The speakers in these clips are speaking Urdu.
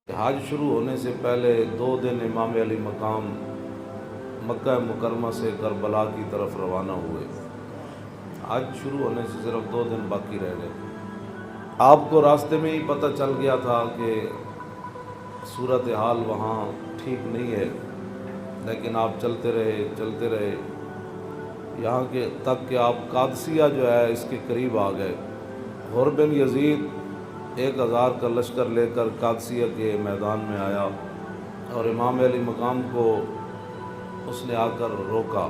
حج شروع ہونے سے پہلے 2 دن امام علی مقام مکہ مکرمہ سے کربلا کی طرف روانہ ہوئے۔ حج شروع ہونے سے صرف 2 دن باقی رہ گئے۔ آپ کو راستے میں ہی پتہ چل گیا تھا کہ صورتحال وہاں ٹھیک نہیں ہے، لیکن آپ چلتے رہے یہاں کے تک کہ آپ قادسیہ جو ہے اس کے قریب آ گئے۔ حر بن یزید 1000 کا لشکر لے کر قادسیہ کے میدان میں آیا اور امام علی مقام کو اس نے آ کر روکا۔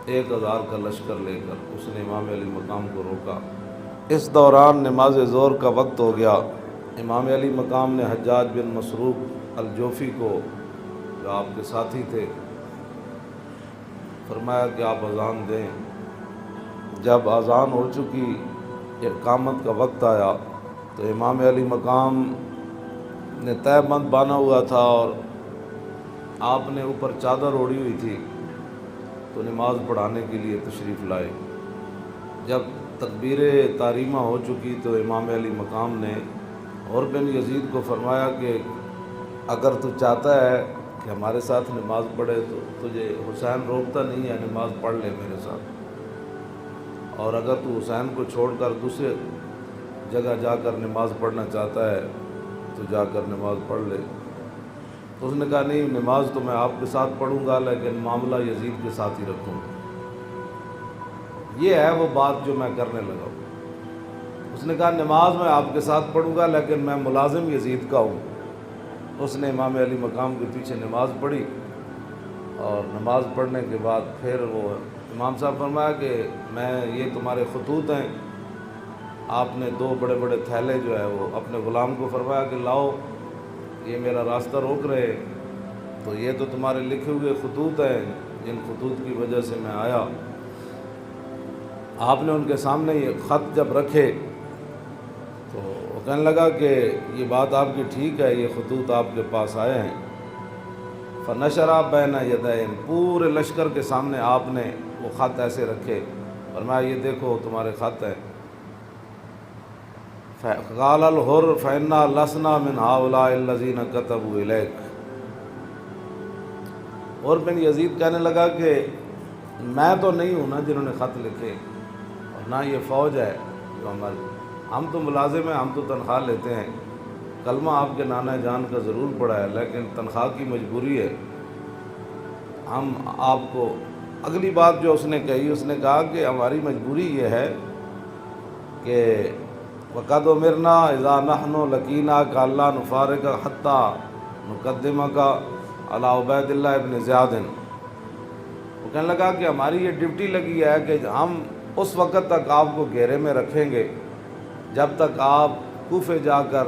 1000 کا لشکر لے کر اس نے امام علی مقام کو روکا۔ اس دوران نماز ظہر کا وقت ہو گیا۔ امام علی مقام نے حجاج بن مسروق الجوفی کو، جو آپ کے ساتھی تھے، فرمایا کہ آپ اذان دیں۔ جب اذان ہو چکی، اقامت کا وقت آیا تو امام علی مقام نے تہہ بند باندھا ہوا تھا اور آپ نے اوپر چادر اوڑھی ہوئی تھی، تو نماز پڑھانے کے لیے تشریف لائے۔ جب تکبیر تحریمہ ہو چکی تو امام علی مقام نے حر بن یزید کو فرمایا کہ اگر تو چاہتا ہے کہ ہمارے ساتھ نماز پڑھے تو تجھے حسین روکتا نہیں ہے، نماز پڑھ لے میرے ساتھ، اور اگر تو حسین کو چھوڑ کر دوسرے جگہ جا کر نماز پڑھنا چاہتا ہے تو جا کر نماز پڑھ لے۔ تو اس نے کہا نہیں، نماز تو میں آپ کے ساتھ پڑھوں گا لیکن معاملہ یزید کے ساتھ ہی رکھوں گا۔ یہ ہے وہ بات جو میں کرنے لگا ہوں۔ اس نے کہا نماز میں آپ کے ساتھ پڑھوں گا لیکن میں ملازم یزید کا ہوں۔ اس نے امام علی مقام کے پیچھے نماز پڑھی، اور نماز پڑھنے کے بعد پھر وہ امام صاحب فرمایا کہ یہ تمہارے خطوط ہیں۔ آپ نے 2 بڑے بڑے تھیلے جو ہے وہ اپنے غلام کو فرمایا کہ لاؤ، یہ میرا راستہ روک رہے، تو یہ تو تمہارے لکھے ہوئے خطوط ہیں جن خطوط کی وجہ سے میں آیا۔ آپ نے ان کے سامنے یہ خط جب رکھے تو وہ کہنے لگا کہ یہ بات آپ کی ٹھیک ہے، یہ خطوط آپ کے پاس آئے ہیں۔ فنشرا بین یدین، پورے لشکر کے سامنے آپ نے وہ خط ایسے رکھے، فرمایا یہ دیکھو تمہارے خط ہیں۔ قال الحر فإنا لسنا من هؤلاء الذين كتبوا إليك۔ حر بن یزید کہنے لگا کہ میں تو نہیں ہوں نا جنہوں نے خط لکھے، اور نہ یہ فوج ہے جو ہم تو ملازم ہیں، ہم تو تنخواہ لیتے ہیں، کلمہ آپ کے نانا جان کا ضرور پڑا ہے لیکن تنخواہ کی مجبوری ہے۔ ہم آپ کو اگلی بات جو اس نے کہی، اس نے کہا کہ ہماری مجبوری یہ ہے کہ وَقَدْ أُمِرْنَا إِذَا نَحْنُ لَقِينَاكَ أَلَّا نُفَارِقَكَ حَتَّى نُقَدِّمَكَ عَلَىٰ عُبَيْدِ اللَّهِ بْنِ زِيَادٍ۔ وہ کہنے لگا کہ ہماری یہ ڈیوٹی لگی ہے کہ ہم اس وقت تک آپ کو گھیرے میں رکھیں گے جب تک آپ کوفے جا کر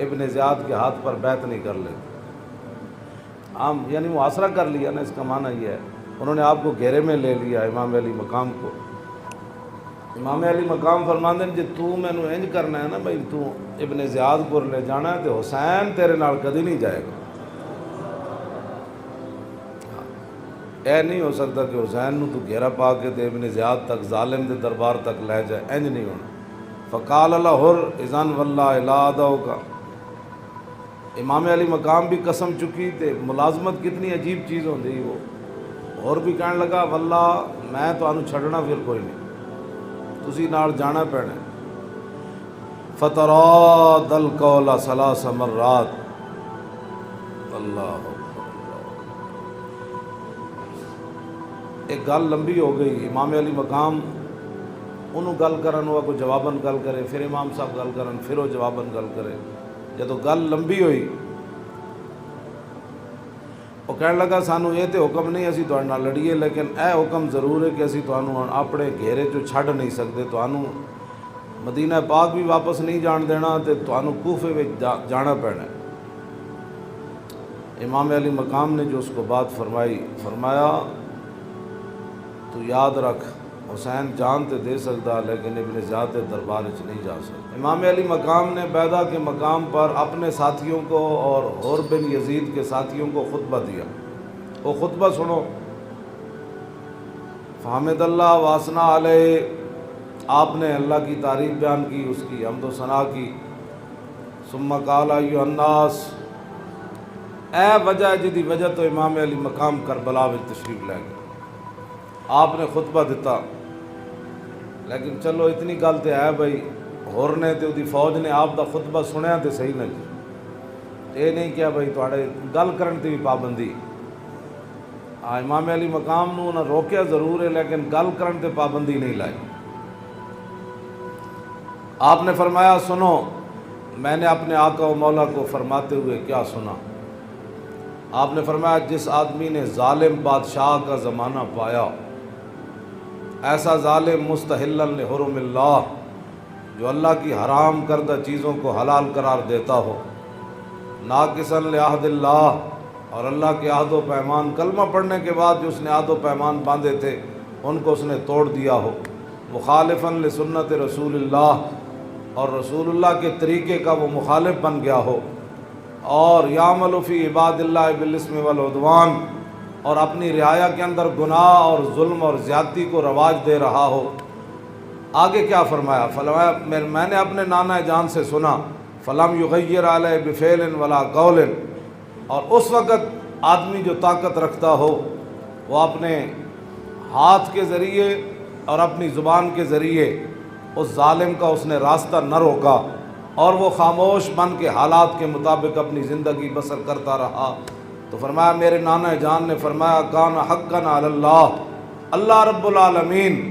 ابن زیاد کے ہاتھ پر بیعت نہیں کر لیتے۔ ہم یعنی محاصرہ کر لیا نا، اس کا معنی یہ ہے انہوں نے آپ کو گھیرے میں لے لیا، امام علی مقام کو۔ امام علی مقام فرماندے جی تو مینوں انج کرنا ہے نا بھائی، تو ابن زیاد کو لے جانا ہے تو حسین تیرے نال کدی نہیں جائے گا۔ اے نہیں ہو سکتا کہ حسین نو تو گھیرا پا کے تے ابن زیاد تک ظالم دے دربار تک لے جائے، انج نہیں ہونا۔ فقال الحر اذن واللہ لا ادعوک۔ امام علی مقام بھی قسم چکی تے ملازمت کتنی عجیب چیز ہوندی، وہ اور بھی کہنے لگا واللہ میں تانوں چھڈنا پھر کوئی نہیں، تسی نال جانا پینا۔ فتراد القول 3 مرات۔ اللہ ایک گل لمبی ہو گئی، امام علی مقام انہوں گل کرن ہوا کوئی جواباً گل کرے، پھر امام صاحب گل کرن پھر وہ جواباً گل کرے۔ جدو گل لمبی ہوئی وہ کہنے لگا سانو یہ تو حکم نہیں اسی تہاڈے نال لڑیے، لیکن اے حکم ضرور ہے کہ اسی تانوں اپنے گھیرے چوں چھڈ نہیں سکتے، تانوں مدینہ پاک بھی واپس نہیں جان دینا تے تانوں کوفے وچ جانا پینا ہے۔ امام علی مقام نے جو اس کو بات فرمائی، فرمایا تو یاد رکھ حسین جان تے دے سکتا لیکن ابن زیاد کے دربار وچ نہیں جا سکتا۔ امام علی مقام نے بیدہ کے مقام پر اپنے ساتھیوں کو اور حر بن یزید کے ساتھیوں کو خطبہ دیا۔ وہ خطبہ سنو۔ فحمد اللہ واسنا علیہ، آپ نے اللہ کی تعریف بیان کی، اس کی حمد و ثنا کی۔ ثم قال ایھا الناس، اے وجہ جدی وجہ تو امام علی مقام کربلا وچ تشریف لے گئے، آپ نے خطبہ دیتا، لیکن چلو اتنی گل تے ہے بھائی ہور نے تے دی فوج نے آپ دا خطبہ سنیا تے صحیح نہ جی، یہ نہیں کیا بھائی تواڈے گل کرن تے بھی پابندی۔ امام علی مقام نو انہاں روکیا ضرور ہے لیکن گل کرن تے پابندی نہیں لائی۔ آپ نے فرمایا سنو، میں نے اپنے آقا و مولا کو فرماتے ہوئے کیا سنا؟ آپ نے فرمایا جس آدمی نے ظالم بادشاہ کا زمانہ پایا، ایسا ظالم مستحلا لحرم اللہ، جو اللہ کی حرام کردہ چیزوں کو حلال قرار دیتا ہو، ناقصا لعہد اللہ، اور اللہ کے عہد و پیمان، کلمہ پڑھنے کے بعد جو اس نے عہد و پیمان باندھے تھے ان کو اس نے توڑ دیا ہو، مخالفا لسنت رسول اللہ، اور رسول اللہ کے طریقے کا وہ مخالف بن گیا ہو، اور یعمل فی عباد اللہ بالاسم والعدوان، اور اپنی رعایا کے اندر گناہ اور ظلم اور زیادتی کو رواج دے رہا ہو۔ آگے کیا فرمایا؟ فرمایا میں نے اپنے نانا جان سے سنا، فلم یغیر علیہ بفعل ولا قول، اور اس وقت آدمی جو طاقت رکھتا ہو وہ اپنے ہاتھ کے ذریعے اور اپنی زبان کے ذریعے اس ظالم کا اس نے راستہ نہ روکا، اور وہ خاموش بن کے حالات کے مطابق اپنی زندگی بسر کرتا رہا، تو فرمایا میرے نانا جان نے فرمایا کان حقا علی اللہ، اللہ رب العالمین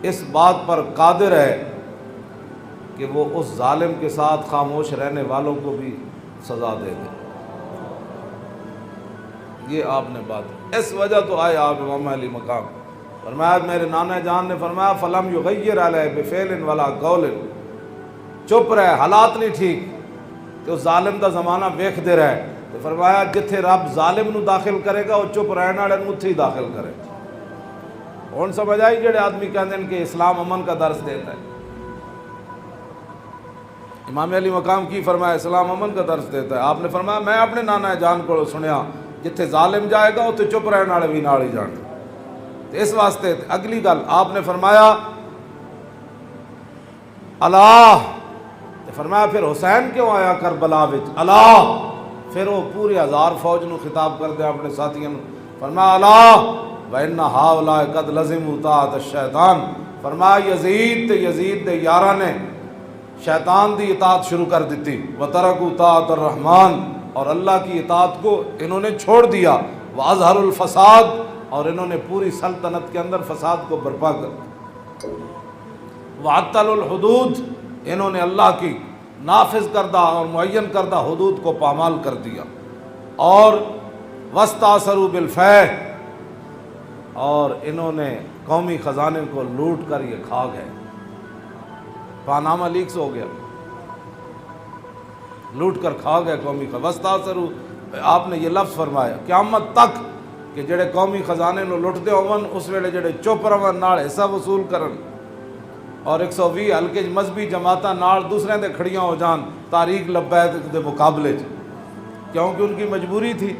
اس بات پر قادر ہے کہ وہ اس ظالم کے ساتھ خاموش رہنے والوں کو بھی سزا دے دے۔ یہ آپ نے بات، اس وجہ تو آئے آپ امام علی مقام۔ فرمایا میرے نانا جان نے فرمایا فلم یغیر علیہ بفعل ولا قول، چپ رہے، حالات نہیں ٹھیک کہ اس ظالم دا زمانہ ویکھ دے رہے، تو فرمایا جتھے رب ظالم نو داخل کرے گا وہ چپ رہنے والے نو اتھے ہی داخل کرے۔ ہن سمجھ آئی جڑے آدمی کہتے ہیں کہ اسلام امن کا درس دیتا ہے؟ امام علی مقام کی فرمایا اسلام امن کا درس دیتا ہے؟ آپ نے فرمایا میں اپنے نانا جان کو سنیا جتھے ظالم جائے گا اتھے چپ رہنے والے بھی نال ہی جان۔ تو اس واسطے اگلی گل آپ نے فرمایا اللہ، فرمایا پھر حسین کیوں آیا کربلا وچ؟ اللہ، پھر وہ پورے ہزار فوج نو خطاب کر دیا اپنے ساتھیوں نو، فرمایا اللہ وَإِنَّ هَؤُلَاءِ قَدْ لَزِمُوا طَاعَةَ الشَّيْطَانِ، فرمایا یزید دے یاراں نے شیطان دی اطاعت شروع کر دیتی، وَتَرَكُوا طَاعَةَ الرَّحْمَانِ، اور اللہ کی اطاعت کو انہوں نے چھوڑ دیا، وَأَظْهَرُوا الْفَسَادِ، اور انہوں نے پوری سلطنت کے اندر فساد کو برپا کر، وَعَطَّلُوا الْحُدُودِ، انہوں نے اللہ کی نافذ کردہ اور معین کردہ حدود کو پامال کر دیا، اور وَاسْتَأْثَرُوا بِالْفَيْءِ، اور انہوں نے قومی خزانے کو لوٹ کر یہ کھا گئے، پانامہ لیکس ہو گیا، لوٹ کر کھا گئے قومی خزانے۔ وَاسْتَأْثَرُوا، آپ نے یہ لفظ فرمایا قیامت تک کہ جڑے قومی خزانے نو لٹتے ہون اس ویلے جڑے چپ رہن نال حصہ وصول کرن، اور 120 ہلکے مذہبی جماعتاں نال دوسرے دے کھڑیاں ہو جان تاریخ لبیک دے مقابلے کیونکہ ان کی مجبوری تھی۔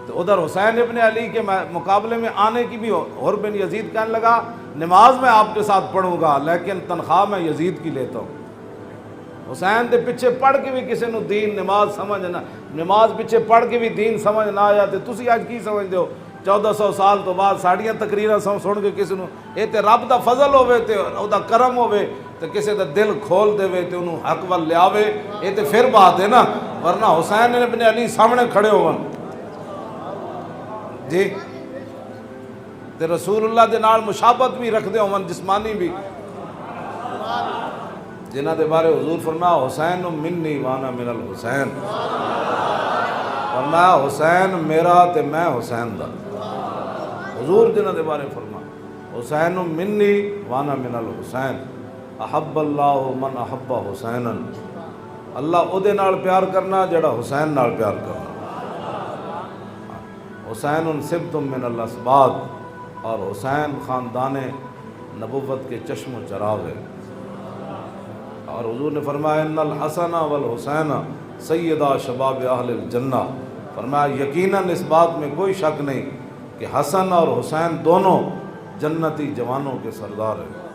تو ادھر حسین ابن علی کے مقابلے میں آنے کی بھی، اور بن یزید کہنے لگا نماز میں آپ کے ساتھ پڑھوں گا لیکن تنخواہ میں یزید کی لیتا ہوں۔ حسین دے پیچھے پڑھ کے بھی کسی نو دین نماز سمجھ نہ، نماز پیچھے پڑھ کے بھی دین سمجھ نہ آیا تے تسی آج کی سمجھ دیو 1400 سال تو بعد ساڑیاں تقریراں سن کے کسی نو اے تے رب دا فضل ہوے تے او دا کرم ہوے تے کسی دا دل کھول دے تے انہوں حق ول لیاوے، اے تے پھر بات ہے نا، ورنہ حسین ابن علی سامنے کھڑے ہون جی تے رسول اللہ دے نال مشابہت بھی رکھ دے ہون جسمانی بھی، جنہ دے بارے حضور فرمایا حسین منی وانا من الحسین، فرمایا حسین میرا تے میں حسین دا، حضور جنہ دے بارے فرمایا حسین منی وانا من الحسین، احب اللہ من احب حسینا، اللہ او دے نال پیار کرنا جڑا حسین نال پیار کرنا، حسین سبت من الاسباط، اور حسین خاندان نبوت کے چشم و چراغ ہے، اور حضور نے فرمایا ان الحسن والحسین سیدا شباب اہل الجنہ، فرمایا یقیناً اس بات میں کوئی شک نہیں کہ حسن اور حسین دونوں جنتی جوانوں کے سردار ہیں۔